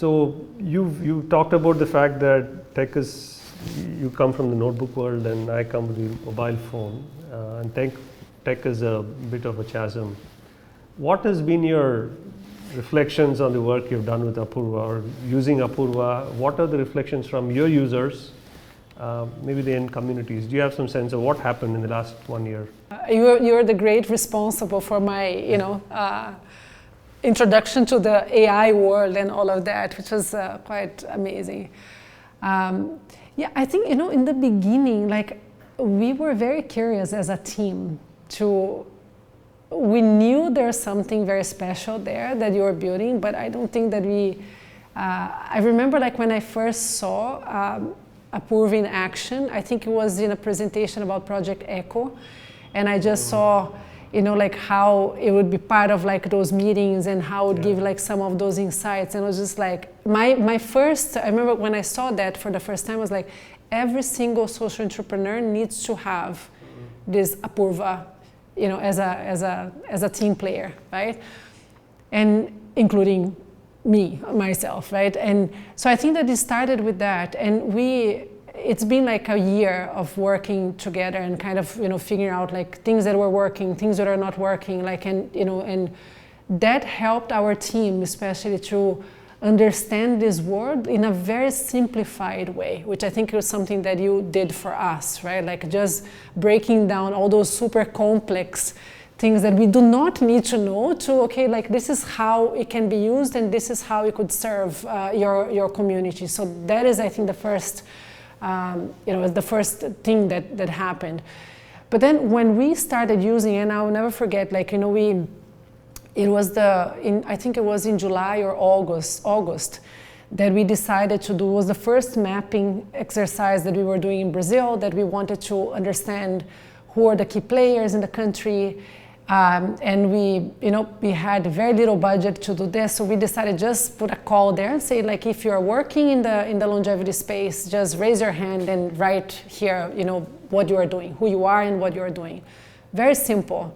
So you talked about the fact that tech is, you come from the notebook world and I come from the mobile phone, and tech is a bit of a chasm. What has been your reflections on the work you've done with Apurva or using Apurva? What are the reflections from your users, maybe the end communities? Do you have some sense of what happened in the last 1 year? You're the great responsible for my, introduction to the AI world and all of that, which was quite amazing. I think, in the beginning, we were very curious as a team we knew there's something very special there that you were building, but I don't think that I remember when I first saw Apurva in action, I think it was in a presentation about Project Echo, and I just saw how it would be part of those meetings and how it would give some of those insights. And it was just my first, I remember when I saw that for the first time, I was every single social entrepreneur needs to have this Apurva, as a team player, right? And including myself, right? And so I think that it started with that. And it's been a year of working together and kind of figuring out things that were working, things that are not working, and that helped our team especially to understand this world in a very simplified way, which I think was something that you did for us, right? Just breaking down all those super complex things that we do not need to know to, this is how it can be used and this is how it could serve your community. So that is, I think, the first the first thing that happened. But then when we started using, and I'll never forget, I think it was in July or August that we decided to do, was the first mapping exercise that we were doing in Brazil, that we wanted to understand who are the key players in the country. And we had very little budget to do this, so we decided just put a call there and say, if you're working in the longevity space, just raise your hand and write here, what you are doing, who you are and what you are doing. Very simple.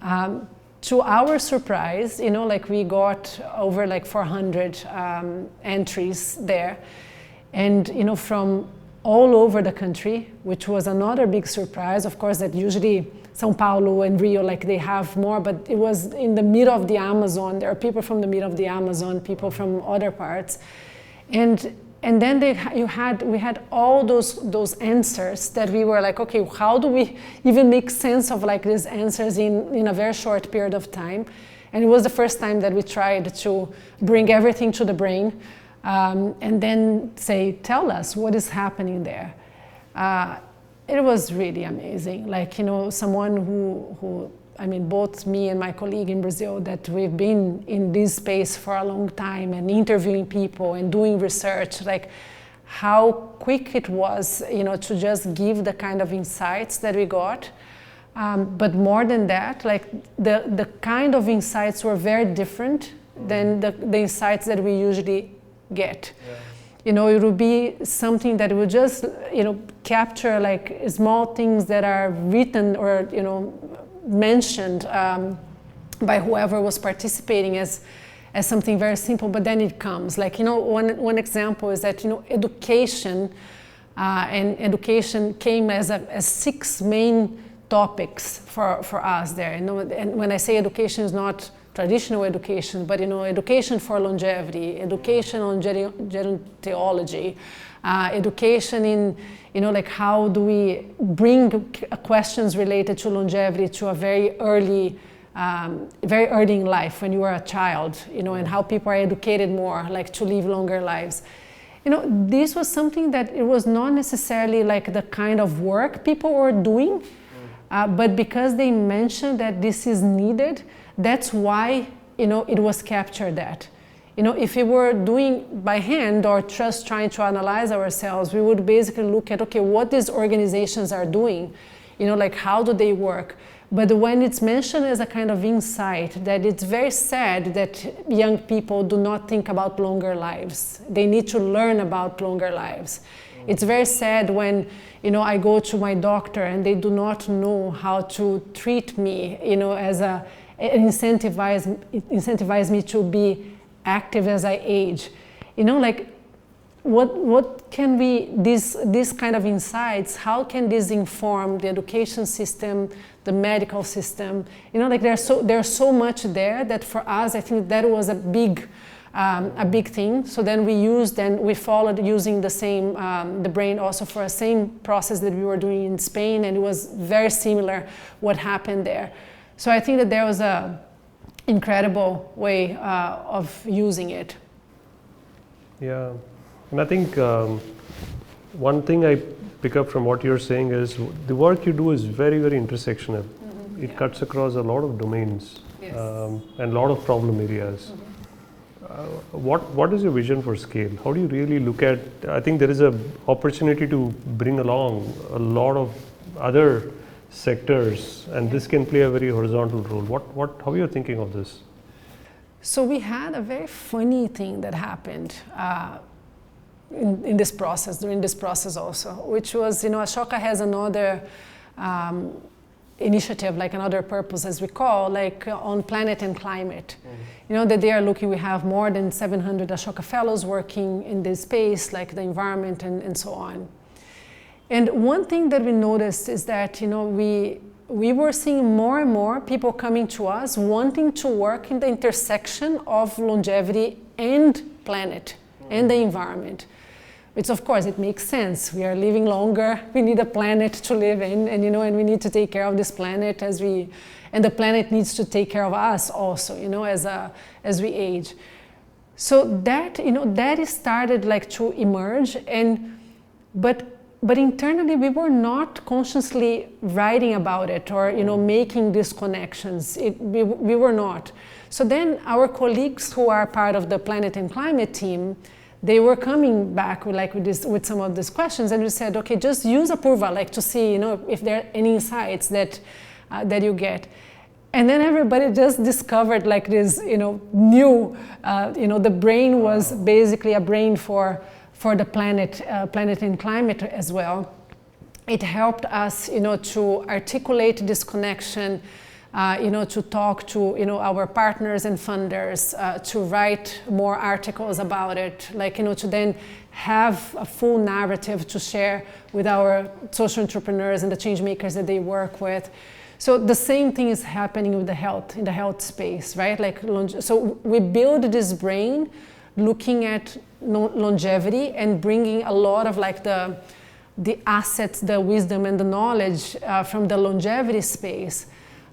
To our surprise, we got over 400 entries there, and from all over the country, which was another big surprise. Of course, that usually São Paulo and Rio, they have more, but it was in the middle of the Amazon. There are people from the middle of the Amazon, people from other parts, and then we had all those answers that we were okay, how do we even make sense of these answers in a very short period of time? And it was the first time that we tried to bring everything to the brain, and then say, tell us what is happening there. It was really amazing. Someone who both me and my colleague in Brazil, that we've been in this space for a long time and interviewing people and doing research, how quick it was, to just give the kind of insights that we got. But more than that, the kind of insights were very different than the insights that we usually get. Yeah. It would be something that would just, capture small things that are written or, mentioned by whoever was participating as something very simple, but then it comes. One example is that, education, and education came as 6 main topics for us there. And when I say education, is not traditional education, but education for longevity, education on gerontology, education in how do we bring questions related to longevity to a very early in life when you are a child, and how people are educated more, to live longer lives. This was something that it was not necessarily the kind of work people were doing, but because they mentioned that this is needed, that's why, it was captured that. If we were doing by hand or just trying to analyze ourselves, we would basically look at, okay, what these organizations are doing, how do they work? But when it's mentioned as a kind of insight, that it's very sad that young people do not think about longer lives. They need to learn about longer lives. It's very sad when, I go to my doctor and they do not know how to treat me, as incentivize me to be active as I age. you know, like what can we, these kind of insights, how can this inform the education system, the medical system? You know, like there's so much there that for us, I think that was a big thing. So then we followed using the same, the brain also for a same process that we were doing in Spain, and it was very similar what happened there. So I think that there was a incredible way of using it. Yeah. And I think one thing I pick up from what you're saying is the work you do is very, very intersectional. Mm-hmm. It cuts across a lot of domains. Yes. And a lot of problem areas. Mm-hmm. What is your vision for scale? How do you really look at, I think there is an opportunity to bring along a lot of other sectors, and this can play a very horizontal role. How are you thinking of this? So we had a very funny thing that happened in this process, during this process also, which was, you know, Ashoka has another initiative, like another purpose, as we call, like on planet and climate. Mm-hmm. You know, that they are looking, we have more than 700 Ashoka fellows working in this space, like the environment and so on. And one thing that we noticed is that, you know, we were seeing more and more people coming to us wanting to work in the intersection of longevity and planet and the environment. Which of course it makes sense. We are living longer. We need a planet to live in, and you know, and we need to take care of this planet and the planet needs to take care of us also, you know, as we age. So that, you know, that started like to emerge, but internally we were not consciously writing about it or, you know, making these connections. We were not. So then our colleagues who are part of the Planet and Climate team, they were coming back with some of these questions, and we said, okay, just use Apurva, like to see, you know, if there are any insights that you get. And then everybody just discovered like this, you know, new, you know, the brain was basically a brain for the planet and climate as well. It helped us, you know, to articulate this connection, you know, to talk to, you know, our partners and funders, to write more articles about it, like, you know, to then have a full narrative to share with our social entrepreneurs and the change makers that they work with. So the same thing is happening with in the health space, right? Like, so we build this brain looking at longevity and bringing a lot of like the assets, the wisdom and the knowledge from the longevity space.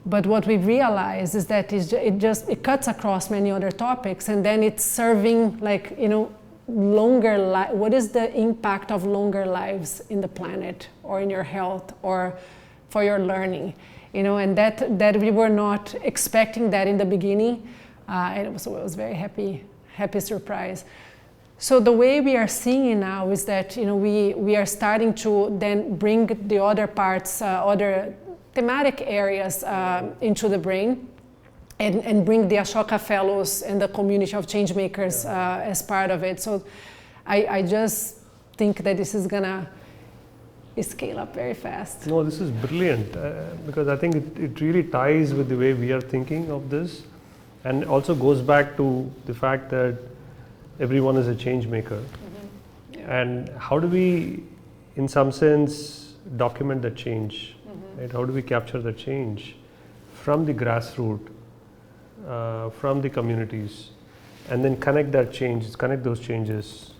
But what we realize is that it cuts across many other topics, and then it's serving like, you know, what is the impact of longer lives in the planet or in your health or for your learning, you know, and that we were not expecting that in the beginning, and it was very happy surprise. So the way we are seeing it now is that, you know, we are starting to then bring the other parts, other thematic areas into the brain, and bring the Ashoka Fellows and the community of change makers as part of it. So I just think that this is gonna scale up very fast. No, this is brilliant because I think it really ties with the way we are thinking of this, and also goes back to the fact that everyone is a change maker. Mm-hmm. Yeah. And how do we, in some sense, document the change? Right? How do we capture the change from the grassroots, from the communities, and then connect those changes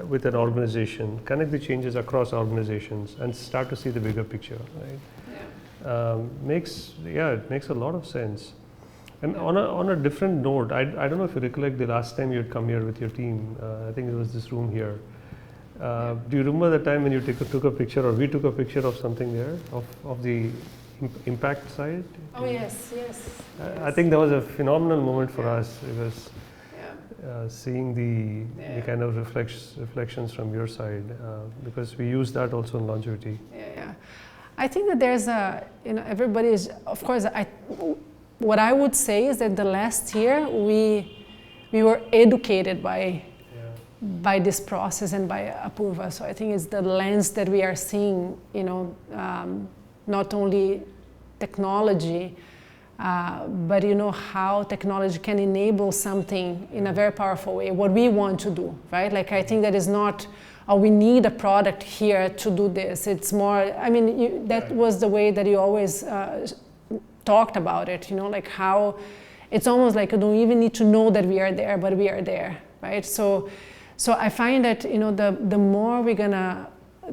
with an organization, connect the changes across organizations, and start to see the bigger picture. Right? Yeah. It makes a lot of sense. And on a different note, I don't know if you recollect the last time you had come here with your team. I think it was this room here. Do you remember the time when you took a picture, or we took a picture of something there, of the impact side? Oh yes. I think that was a phenomenal moment for us. It was seeing the kind of reflections from your side, because we use that also in longevity. Yeah. I think that there's everybody is, of course, what I would say is that the last year we were educated by this process and by Apurva. So I think it's the lens that we are seeing, not only technology, but you know how technology can enable something in a very powerful way, what we want to do, right? Like I think that is not, oh, we need a product here to do this. It's more, I mean, that was the way that you always talked about it, you know, like how it's almost like you don't even need to know that we are there, but we are there, right? So I find that, you know, the more we're gonna,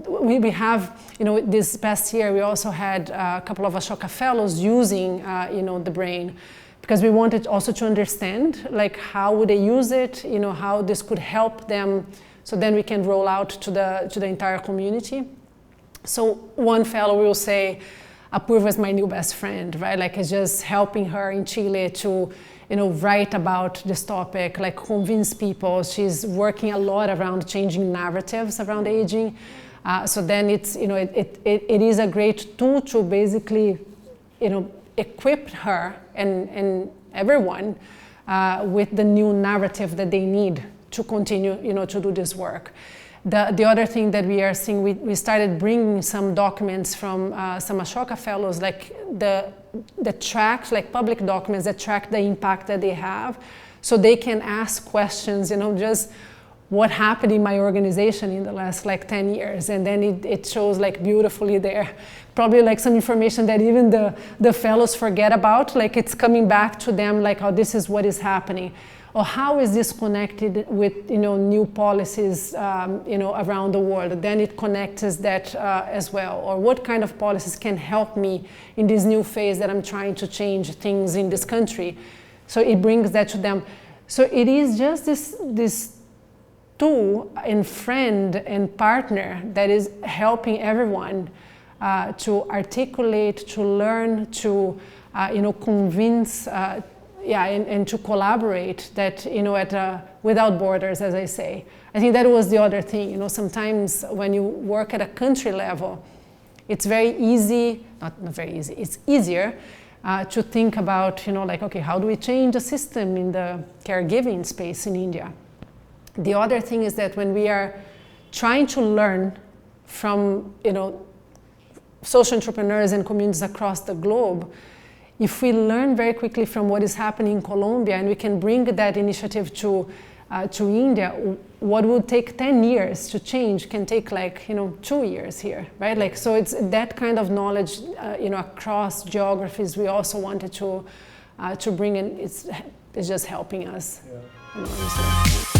we have, you know, this past year we also had a couple of Ashoka Fellows using, you know, the brain, because we wanted also to understand, like, how would they use it, you know, how this could help them, so then we can roll out to the entire community. So one fellow will say, Apurva is my new best friend, right? Like, it's just helping her in Chile to, you know, write about this topic, like convince people. She's working a lot around changing narratives around aging. So then it's, you know, it is a great tool to basically, you know, equip her and everyone with the new narrative that they need to continue, you know, to do this work. The other thing that we are seeing, we started bringing some documents from some Ashoka Fellows, like the tracks, like public documents that track the impact that they have, so they can ask questions, you know, just what happened in my organization in the last like 10 years, and then it shows like beautifully there, probably like some information that even the fellows forget about, like it's coming back to them, like, oh, this is what is happening, or how is this connected with, you know, new policies, you know, around the world. Then it connects that as well, or what kind of policies can help me in this new phase that I'm trying to change things in this country. So it brings that to them. So it is just this tool and friend and partner that is helping everyone to articulate, to learn, to you know, convince, and to collaborate, that, you know, without borders, as I say. I think that was the other thing, you know, sometimes when you work at a country level, it's very easy, not very easy, it's easier to think about, you know, like, okay, how do we change the system in the caregiving space in India? The other thing is that when we are trying to learn from, you know, social entrepreneurs and communities across the globe, if we learn very quickly from what is happening in Colombia and we can bring that initiative to India, what would take 10 years to change can take, like, you know, 2 years here, right? Like, so it's that kind of knowledge, you know, across geographies we also wanted to bring in. It's just helping us. Yeah. You know,